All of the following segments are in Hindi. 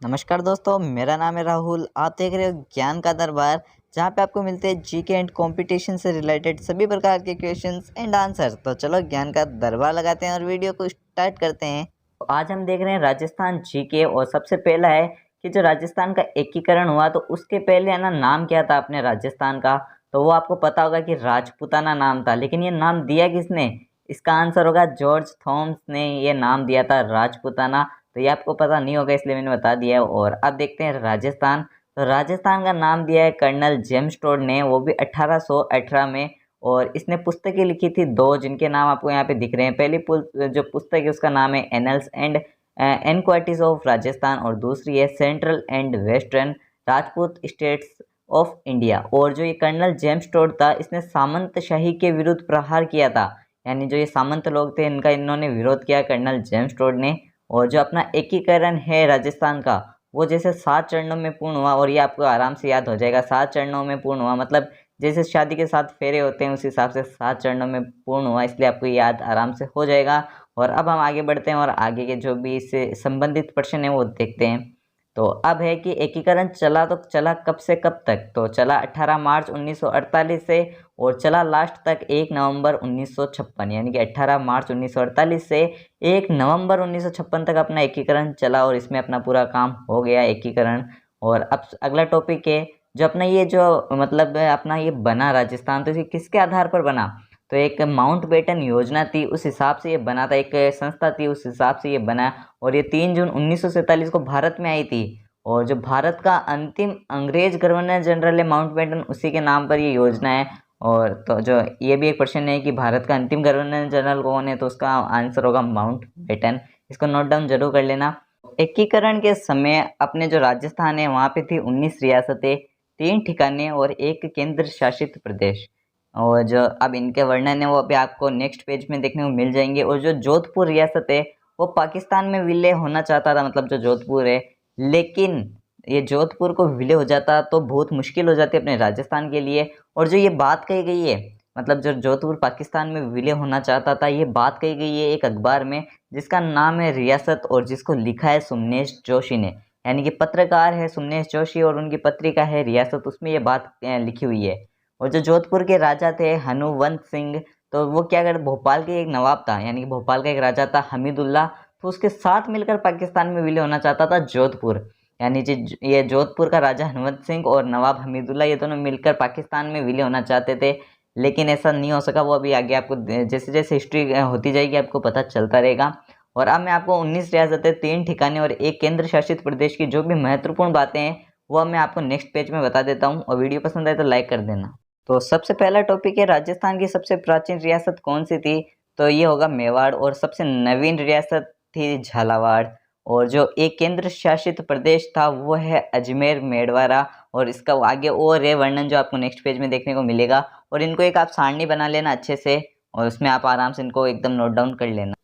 नमस्कार दोस्तों, मेरा नाम है राहुल। आप देख रहे हो ज्ञान का दरबार, जहाँ पे आपको मिलते हैं जीके एंड कंपटीशन से रिलेटेड सभी प्रकार के क्वेश्चंस एंड आंसर। तो चलो ज्ञान का दरबार लगाते हैं और वीडियो को स्टार्ट करते हैं। तो आज हम देख रहे हैं राजस्थान जीके, और सबसे पहला है कि जो राजस्थान का एकीकरण हुआ तो उसके पहले है ना नाम क्या था अपने राजस्थान का। तो वो आपको पता होगा कि राजपूताना नाम था, लेकिन ये नाम दिया किसने? इसका आंसर होगा जॉर्ज थॉमस ने ये नाम दिया था राजपूताना। तो ये आपको पता नहीं होगा, इसलिए मैंने बता दिया है। और अब देखते हैं राजस्थान। तो राजस्थान का नाम दिया है कर्नल जेम्स टोड ने, वो भी 1818 में। और इसने पुस्तकें लिखी थी दो, जिनके नाम आपको यहाँ पे दिख रहे हैं। पहली जो पुस्तक है उसका नाम है एनल्स एंड एनक्वाइटीज ऑफ राजस्थान, और दूसरी है central and western Rajput states of India. और जो ये कर्नल जेम्स टोड था, इसने सामंतशाही के विरुद्ध प्रहार किया था। यानी जो ये सामंत लोग थे इनका इन्होंने विरोध किया कर्नल जेम्स टोड ने। और जो अपना एकीकरण है राजस्थान का, वो जैसे 7 चरणों में पूर्ण हुआ। और ये आपको आराम से याद हो जाएगा, 7 चरणों में पूर्ण हुआ मतलब जैसे शादी के 7 फेरे होते हैं उस हिसाब से 7 चरणों में पूर्ण हुआ, इसलिए आपको याद आराम से हो जाएगा। और अब हम आगे बढ़ते हैं और आगे के जो भी इससे संबंधित प्रश्न है वो देखते हैं। तो अब है कि एकीकरण चला तो चला कब से कब तक? तो चला 18 मार्च 1948 से, और चला लास्ट तक 1 नवंबर 1956। यानी कि 18 मार्च 1948 से 1 नवंबर 1956 तक अपना एकीकरण चला, और इसमें अपना पूरा काम हो गया एकीकरण। और अब अगला टॉपिक है जो अपना ये जो मतलब अपना ये बना राजस्थान, तो इसे किसके आधार पर बना? तो एक माउंटबेटन योजना थी, उस हिसाब से ये बना था। एक संस्था थी, उस हिसाब से ये बना। और ये 3 जून 1947 को भारत में आई थी। और जो भारत का अंतिम अंग्रेज गवर्नर जनरल है माउंटबेटन, उसी के नाम पर ये योजना है। और तो जो ये भी एक प्रश्न है कि भारत का अंतिम गवर्नर जनरल कौन है, तो उसका आंसर होगा माउंटबेटन। इसको नोट डाउन जरूर कर लेना। एकीकरण के समय अपने जो राजस्थान है वहाँ पे थी 19 रियासतें, 3 ठिकाने और 1 केंद्र शासित प्रदेश। और जो अब इनके वर्णन है वो अभी आपको नेक्स्ट पेज में देखने को मिल जाएंगे। और जो जोधपुर रियासत है वो पाकिस्तान में विलय होना चाहता था, मतलब जो जोधपुर है, लेकिन ये जोधपुर को विलय हो जाता तो बहुत मुश्किल हो जाती अपने राजस्थान के लिए। और जो ये बात कही गई है, मतलब जो जोधपुर पाकिस्तान में विलय होना चाहता था, ये बात कही गई है एक अखबार में जिसका नाम है रियासत, और जिसको लिखा है सुमनेश जोशी ने। यानी कि पत्रकार है सुमनेश जोशी और उनकी पत्रिका है रियासत, उसमें ये बात लिखी हुई है। और जो जोधपुर के राजा थे हनुवंत सिंह, तो वो क्या कर भोपाल के एक नवाब था, यानी कि भोपाल का एक राजा था हमीदुल्ला, तो उसके साथ मिलकर पाकिस्तान में विलय होना चाहता था जोधपुर। यानी ये जोधपुर का राजा हनुवंत सिंह और नवाब हमीदुल्ला, ये दोनों मिलकर पाकिस्तान में विलय होना चाहते थे, लेकिन ऐसा नहीं हो सका। वो अभी आगे आपको जैसे जैसे हिस्ट्री होती जाएगी आपको पता चलता रहेगा। और अब मैं आपको 19 रियासतें, 3 ठिकाने और 1 केंद्र शासित प्रदेश की जो भी महत्वपूर्ण बातें हैं वो मैं आपको नेक्स्ट पेज में बता देता हूँ। और वीडियो पसंद आए तो लाइक कर देना। तो सबसे पहला टॉपिक है राजस्थान की सबसे प्राचीन रियासत कौन सी थी? तो ये होगा मेवाड़। और सबसे नवीन रियासत थी झालावाड़। और जो एक केंद्र शासित प्रदेश था वो है अजमेर मेड़वारा। और इसका आगे और है वर्णन जो आपको नेक्स्ट पेज में देखने को मिलेगा। और इनको एक आप सारणी बना लेना अच्छे से, और उसमें आप आराम से इनको एकदम नोट डाउन कर लेना।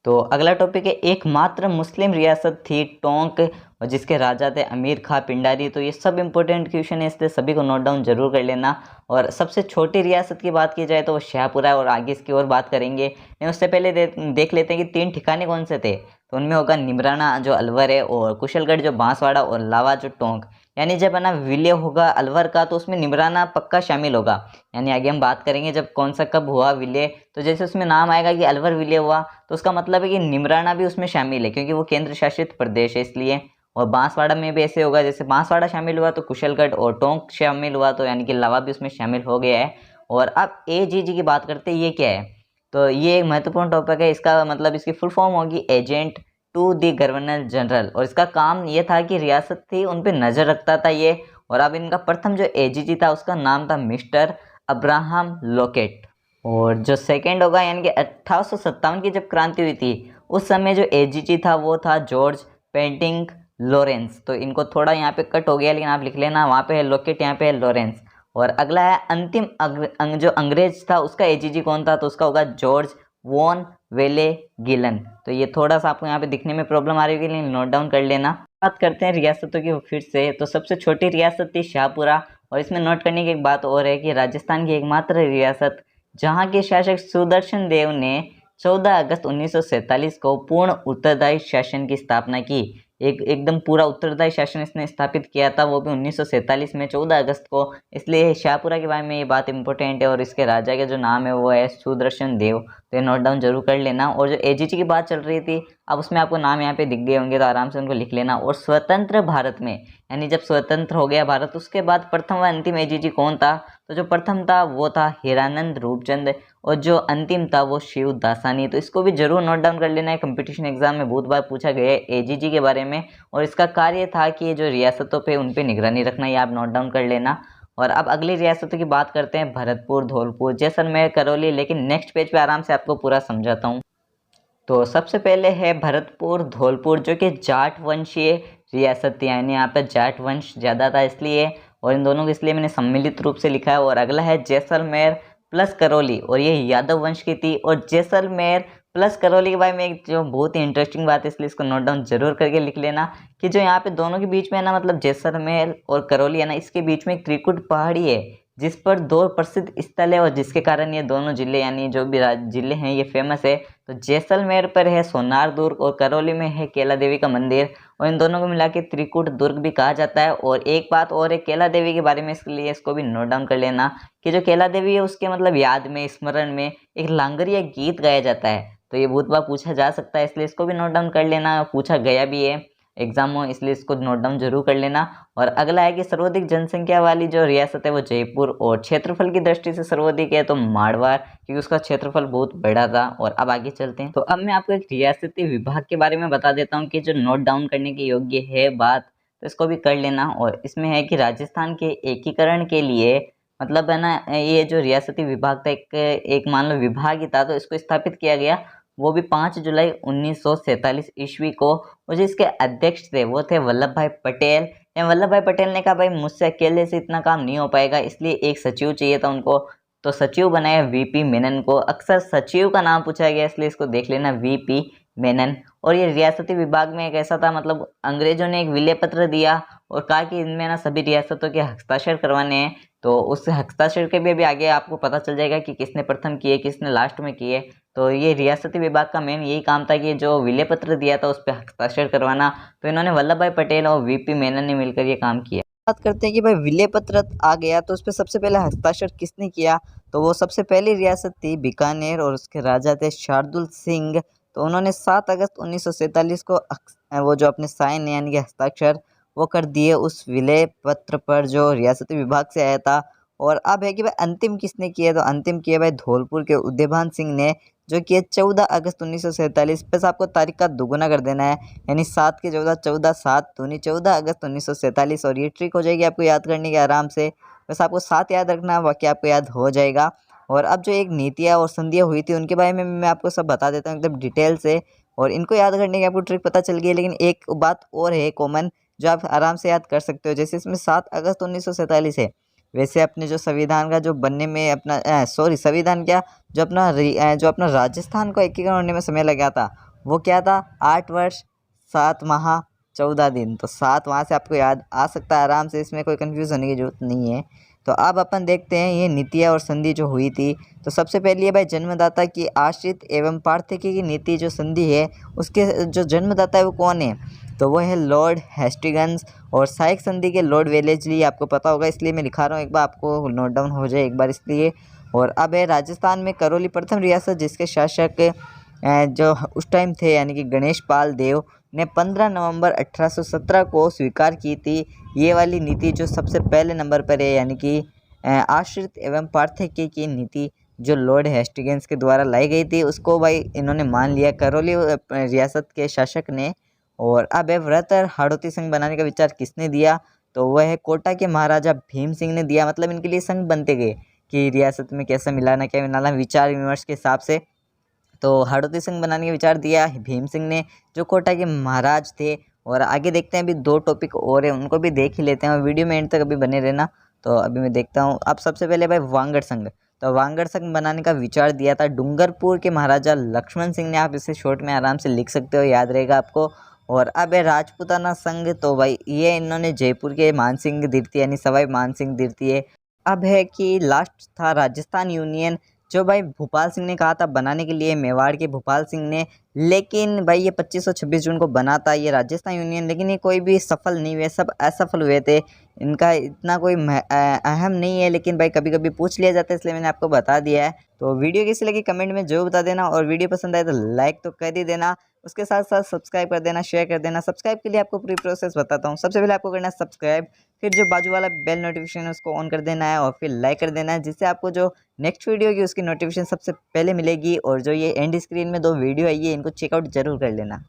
तो अगला टॉपिक है एकमात्र मुस्लिम रियासत थी टोंक, और जिसके राजा थे अमीर खां पिंडारी। तो ये सब इंपॉर्टेंट क्वेश्चन है, इसलिए सभी को नोट डाउन जरूर कर लेना। और सबसे छोटी रियासत की बात की जाए तो वो शाहपुरा है, और आगे इसकी और बात करेंगे। नहीं, उससे पहले देख लेते हैं कि 3 ठिकाने कौन से थे। तो उनमें होगा निमराना जो अलवर है, और कुशलगढ़ जो बांसवाड़ा, और लावा जो टोंक। यानी जब है ना विलय होगा अलवर का तो उसमें निमराना पक्का शामिल होगा। यानी आगे हम बात करेंगे जब कौन सा कब हुआ विलय, तो जैसे उसमें नाम आएगा कि अलवर विलय हुआ, तो उसका मतलब है कि निमराना भी उसमें शामिल है, क्योंकि वो केंद्र शासित प्रदेश है इसलिए। और बांसवाड़ा में भी ऐसे होगा, जैसे बांसवाड़ा शामिल हुआ तो कुशलगढ़, और टोंक शामिल हुआ तो यानी कि लावा भी उसमें शामिल हो गया है। और अब एजीजी की बात करते हैं, ये क्या है? तो ये एक महत्वपूर्ण टॉपिक है। इसका मतलब इसकी फुल फॉर्म होगी agent to the governor general. और इसका काम ये था कि रियासत थी उन पर नज़र रखता था ये। और अब इनका प्रथम जो एजीजी था उसका नाम था मिस्टर अब्राहम लोकेट। और जो सेकेंड होगा, यानी कि 1857 की जब क्रांति हुई थी उस समय जो एजीजी था वो था जॉर्ज पेंटिंग लॉरेंस। तो इनको थोड़ा यहाँ पे कट हो गया, लेकिन आप लिख लेना, वहाँ पे है लोकेट, यहाँ पे है लॉरेंस। और अगला है अंतिम जो अंग्रेज था उसका एजीजी कौन था? तो उसका होगा जॉर्ज वॉन वेले गिलन। तो ये थोड़ा सा आपको यहाँ पे दिखने में प्रॉब्लम आ रही होगी, लेकिन नोट डाउन कर लेना। बात करते हैं रियासतों की फिर से। तो सबसे छोटी रियासत थी शाहपुरा। और इसमें नोट करने की एक बात और है कि राजस्थान की एकमात्र रियासत जहाँ के शासक सुदर्शन देव ने 14 अगस्त 1947 को पूर्ण उत्तरदायी शासन की स्थापना की। एकदम पूरा उत्तरदायी शासन इसने स्थापित किया था, वो भी 1947 में 14 अगस्त को। इसलिए शाहपुरा के बारे में ये बात इंपॉर्टेंट है। और इसके राजा का जो नाम है वो है सुदर्शन देव, तो ये नोट डाउन जरूर कर लेना। और जो एजीजी की बात चल रही थी, अब उसमें आपको नाम यहाँ पे दिख गए होंगे, तो आराम से उनको लिख लेना। और स्वतंत्र भारत में, यानी जब स्वतंत्र हो गया भारत, उसके बाद प्रथम व अंतिम एजीजी कौन था? तो जो प्रथम था वो था हीरानंद रूपचंद, और जो अंतिम था वो शिव दासानी। तो इसको भी जरूर नोट डाउन कर लेना है, कंपटीशन एग्जाम में बहुत बार पूछा गया है एजीजी के बारे में। और इसका कार्य था कि ये जो रियासतों पे उन पे निगरानी रखना, ये आप नोट डाउन कर लेना। और अब अगली रियासतों की बात करते हैं, भरतपुर, धौलपुर, जैसलमेर, करौली। लेकिन नेक्स्ट पेज पे आराम से आपको पूरा समझाता हूँ। तो सबसे पहले है भरतपुर, धौलपुर, जो कि जाट वंशीय रियासत थी, यानी यहाँ पे जाट वंश ज़्यादा था इसलिए, और इन दोनों को इसलिए मैंने सम्मिलित रूप से लिखा है। और अगला है जैसलमेर प्लस करौली, और ये यादव वंश की थी। और जैसलमेर प्लस करौली के बारे में एक जो बहुत ही इंटरेस्टिंग बात है, इसलिए इसको नोट डाउन जरूर करके लिख लेना कि जो यहाँ पे दोनों के बीच में है ना, मतलब जैसलमेर और करौली है ना, इसके बीच में एक त्रिकुट पहाड़ी है जिस पर 2 प्रसिद्ध स्थल है, और जिसके कारण ये दोनों जिले, यानी जो भी जिले हैं, ये फेमस है। तो जैसलमेर पर है सोनार दुर्ग, और करौली में है केला देवी का मंदिर, और इन दोनों को मिला के त्रिकुट दुर्ग भी कहा जाता है। और एक बात और है केला देवी के बारे में, इसलिए इसको भी नोट डाउन कर लेना कि जो केला देवी है उसके मतलब याद में, स्मरण में एक लांगरिया गीत गाया जाता है। तो ये बहुत बार पूछा जा सकता है, इसलिए इसको भी नोट डाउन कर लेना, पूछा गया भी है एग्जाम में, इसलिए इसको नोट डाउन जरूर कर लेना। और अगला है कि सर्वाधिक जनसंख्या वाली जो रियासत है वो जयपुर, और क्षेत्रफल की दृष्टि से सर्वाधिक है तो मारवाड़, क्योंकि उसका क्षेत्रफल बहुत बड़ा था। और अब आगे चलते हैं, तो अब मैं आपको एक रियासती विभाग के बारे में बता देता हूँ कि जो नोट डाउन करने के योग्य है बात, तो इसको भी कर लेना। और इसमें है कि राजस्थान के एकीकरण के लिए, मतलब है ना, ये जो रियासती विभाग था एक मान लो विभाग ही था, तो इसको स्थापित किया गया, वो भी 5 जुलाई 1947 ईस्वी को। और जो इसके अध्यक्ष थे वो थे वल्लभ भाई पटेल। या वल्लभ भाई पटेल ने कहा भाई मुझसे अकेले से इतना काम नहीं हो पाएगा, इसलिए एक सचिव चाहिए था उनको, तो सचिव बनाया वीपी मेनन को। अक्सर सचिव का नाम पूछा गया, इसलिए इसको देख लेना, वीपी मेनन। और ये रियासती विभाग में एक ऐसा था, मतलब अंग्रेजों ने एक विलय पत्र दिया और कहा कि इनमें ना सभी रियासतों के हस्ताक्षर करवाने हैं। तो उस हस्ताक्षर के भी अभी आगे आपको पता चल जाएगा कि किसने प्रथम किए, किसने लास्ट में किए। तो ये रियासती विभाग का मेन यही काम था कि जो विलय पत्र दिया था उस पर हस्ताक्षर करवाना। तो इन्होंने वल्लभ भाई पटेल और वीपी मेनन ने मिलकर ये काम किया। बात करते हैं कि भाई विलय पत्र आ गया तो उस पर सबसे पहले हस्ताक्षर किसने किया, तो वो सबसे पहली रियासत थी बीकानेर, और उसके राजा थे शार्दुल सिंह। तो उन्होंने 7 अगस्त 1947 को वो जो अपने साइन यानी कि हस्ताक्षर वो कर दिए उस विलय पत्र पर जो रियासती विभाग से आया था। और अब है कि भाई अंतिम किसने किया, तो अंतिम किया भाई धौलपुर के उदयभान सिंह ने, जो कि 14 अगस्त 1947। बस आपको तारीख का दुगुना कर देना है, यानी 7 के 14, 14 7 दूनी 14 अगस्त 1947। और ये ट्रिक हो जाएगी आपको याद करने के आराम से, बस आपको 7 याद रखना, बाकी आपको याद हो जाएगा। और अब जो एक नीतियाँ और संधियाँ हुई थी उनके बारे में मैं आपको सब बता देता हूँ एकदम डिटेल से, और इनको याद करने की आपको ट्रिक पता चल गई है। लेकिन एक बात और है कॉमन जो आप आराम से याद कर सकते हो, जैसे इसमें 7 अगस्त 1947 है, वैसे अपने जो संविधान का जो बनने में अपना संविधान क्या, जो अपना राजस्थान को एकीकरण होने में समय लगा था वो क्या था, 8 वर्ष 7 माह 14 दिन। तो 7 वहाँ से आपको याद आ सकता है आराम से, इसमें कोई कंफ्यूज होने की जरूरत नहीं है। तो अब अपन देखते हैं ये नीतियाँ और संधि जो हुई थी। तो सबसे पहले भाई जन्मदाता की आश्रित एवं पार्थक्य की नीति जो संधि है, उसके जो जन्मदाता है वो कौन है, तो वो है लॉर्ड हेस्टिंग्स। और सहायक संधि के लॉर्ड वेलेस्ली, आपको पता होगा इसलिए मैं लिखा रहा हूँ, एक बार आपको नोट डाउन हो जाए एक बार इसलिए। और अब है राजस्थान में करौली प्रथम रियासत, जिसके शासक जो उस टाइम थे यानी कि गणेश पाल देव ने 15 नवंबर 1817 को स्वीकार की थी ये वाली नीति, जो सबसे पहले नंबर पर है, यानी कि आश्रित एवं पार्थक्य की नीति जो लॉर्ड हेस्टिंग्स के द्वारा लाई गई थी, उसको भाई इन्होंने मान लिया करौली रियासत के शासक ने। और अब है व्रत और हाड़ौती संघ बनाने का विचार किसने दिया, तो वह है कोटा के महाराजा भीम सिंह ने दिया। मतलब इनके लिए संघ बनते गए कि रियासत में कैसा मिलाना क्या मिलाना, विचार विमर्श के हिसाब से। तो हाड़ौती संघ बनाने का विचार दिया भीम सिंह ने, जो कोटा के महाराज थे। और आगे देखते हैं, अभी 2 टॉपिक और हैं उनको भी देख ही लेते हैं, और वीडियो में एंड तक अभी बने रहना। तो अभी मैं देखता हूँ। अब सबसे पहले भाई वांगड़ संघ, तो वांगड़ संघ बनाने का विचार दिया था डूंगरपुर के महाराजा लक्ष्मण सिंह ने। आप इसे शॉर्ट में आराम से लिख सकते हो, याद रहेगा आपको। और अब है राजपूताना संघ, तो भाई ये इन्होंने जयपुर के मानसिंह द्वितीय यानी सवाई मानसिंह द्वितीय। अब है कि लास्ट था राजस्थान यूनियन, जो भाई भोपाल सिंह ने कहा था बनाने के लिए, मेवाड़ के भोपाल सिंह ने, लेकिन भाई ये 25 और 26 जून को बना था ये राजस्थान यूनियन, लेकिन ये कोई भी सफल नहीं हुए, सब असफल हुए थे। इनका इतना कोई अहम नहीं है, लेकिन भाई कभी कभी पूछ लिया जाता है, इसलिए मैंने आपको बता दिया है। तो वीडियो कैसी लगी कमेंट में जरूर बता देना, और वीडियो पसंद आए तो लाइक तो कर ही देना, उसके साथ साथ सब्सक्राइब कर देना, शेयर कर देना। सब्सक्राइब के लिए आपको पूरी प्रोसेस बताता हूँ। सबसे पहले आपको करना है सब्सक्राइब, फिर जो बाजू वाला बेल नोटिफिकेशन है उसको ऑन कर देना है, और फिर लाइक कर देना है, जिससे आपको जो नेक्स्ट वीडियो होगी उसकी नोटिफिकेशन सबसे पहले मिलेगी। और जो ये एंड स्क्रीन में 2 वीडियो है ये इनको चेकआउट जरूर कर लेना।